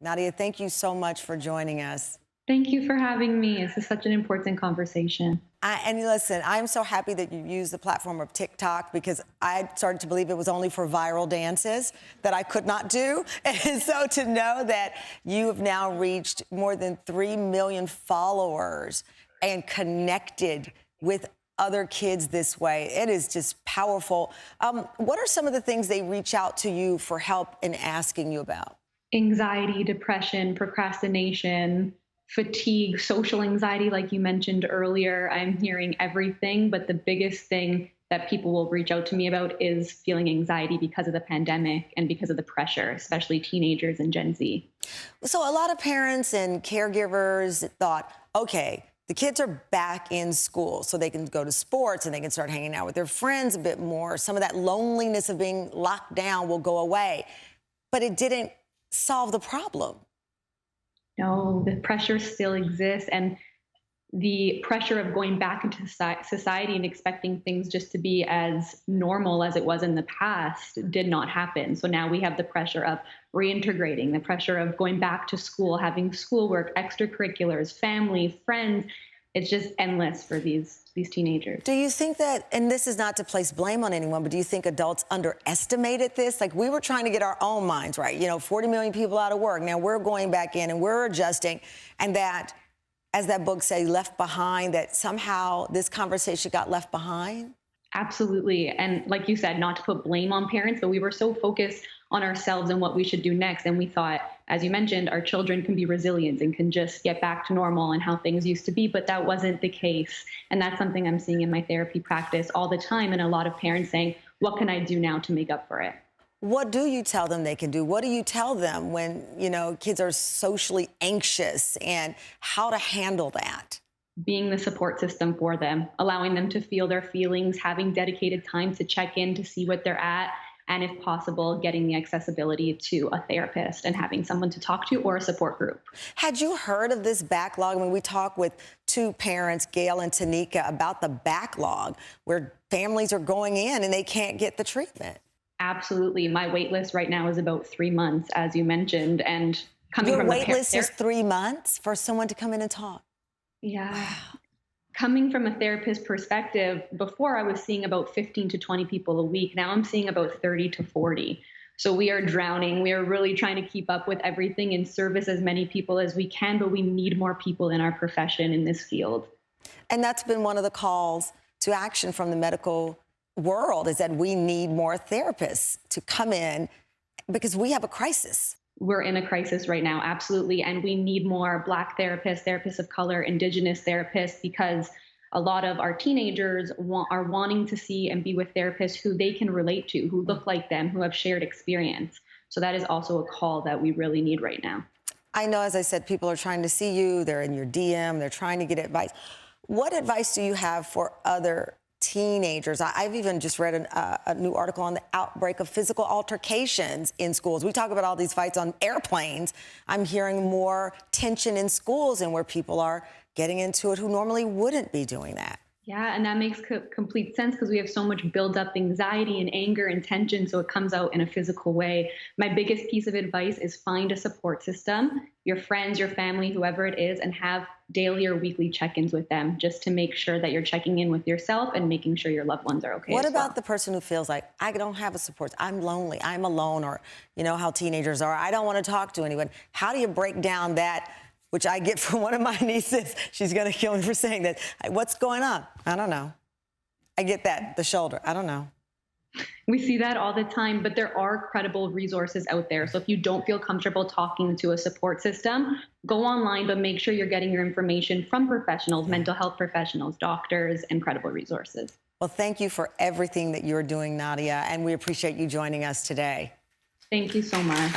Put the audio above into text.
Nadia, thank you so much for joining us. Thank you for having me. This is such an important conversation. And listen, I'm so happy that you used the platform of TikTok because I started to believe it was only for viral dances that I could not do. And so to know that you have now reached more than 3 million followers and connected with other kids this way, it is just powerful. What are some of the things they reach out to you for help in asking you about? Anxiety, depression, procrastination, fatigue, social anxiety, like you mentioned earlier. I'm hearing everything, but the biggest thing that people will reach out to me about is feeling anxiety because of the pandemic and because of the pressure, especially teenagers and Gen Z. So a lot of parents and caregivers thought, okay, the kids are back in school so they can go to sports and they can start hanging out with their friends a bit more. Some of that loneliness of being locked down will go away. But it didn't solve the problem. No, the pressure still exists. And the pressure of going back into society and expecting things just to be as normal as it was in the past did not happen. So now we have the pressure of reintegrating, the pressure of going back to school, having schoolwork, extracurriculars, family, friends. It's just endless for these teenagers. Do you think that, and this is not to place blame on anyone, but do you think adults underestimated this? Like, we were trying to get our own minds right. 40 million people out of work. Now we're going back in and we're adjusting. And that, as that book says, left behind, that somehow this conversation got left behind? Absolutely. And like you said, not to put blame on parents, but we were so focused on ourselves and what we should do next. And we thought, as you mentioned, our children can be resilient and can just get back to normal and how things used to be. But that wasn't the case. And that's something I'm seeing in my therapy practice all the time. And a lot of parents saying, what can I do now to make up for it? What do you tell them they can do? What do you tell them when, kids are socially anxious and how to handle that? Being the support system for them, allowing them to feel their feelings, having dedicated time to check in to see what they're at, and if possible, getting the accessibility to a therapist and having someone to talk to or a support group. Had you heard of this backlog? I mean, we talked with two parents, Gail and Tanika, about the backlog where families are going in and they can't get the treatment. Absolutely. My wait list right now is about 3 months, as you mentioned, and coming Your from wait list is 3 months for someone to come in and talk? Yeah. Wow. Coming from a therapist perspective, before I was seeing about 15 to 20 people a week. Now I'm seeing about 30 to 40. So we are drowning. We are really trying to keep up with everything and service as many people as we can, but we need more people in our profession in this field. And that's been one of the calls to action from the medical world, is that we need more therapists to come in because we have a crisis. We're in a crisis right now, absolutely. And we need more Black therapists, therapists of color, Indigenous therapists, because a lot of our teenagers are wanting to see and be with therapists who they can relate to, who look like them, who have shared experience. So that is also a call that we really need right now. I know, as I said, people are trying to see you. They're in your DM. They're trying to get advice. What advice do you have for other teenagers? I've even just read a new article on the outbreak of physical altercations in schools. We talk about all these fights on airplanes. I'm hearing more tension in schools and where people are getting into it who normally wouldn't be doing that. Yeah, and that makes complete sense because we have so much built up anxiety and anger and tension, so it comes out in a physical way. My biggest piece of advice is find a support system, your friends, your family, whoever it is, and have daily or weekly check-ins with them just to make sure that you're checking in with yourself and making sure your loved ones are okay. What about the person who feels like, I don't have a support, I'm lonely, I'm alone, or how teenagers are, I don't want to talk to anyone? How do you break down that, which I get from one of my nieces? She's going to kill me for saying that. What's going on? I don't know. I get that, the shoulder. I don't know. We see that all the time, but there are credible resources out there. So if you don't feel comfortable talking to a support system, go online, but make sure you're getting your information from professionals, mental health professionals, doctors, and credible resources. Well, thank you for everything that you're doing, Nadia, and we appreciate you joining us today. Thank you so much.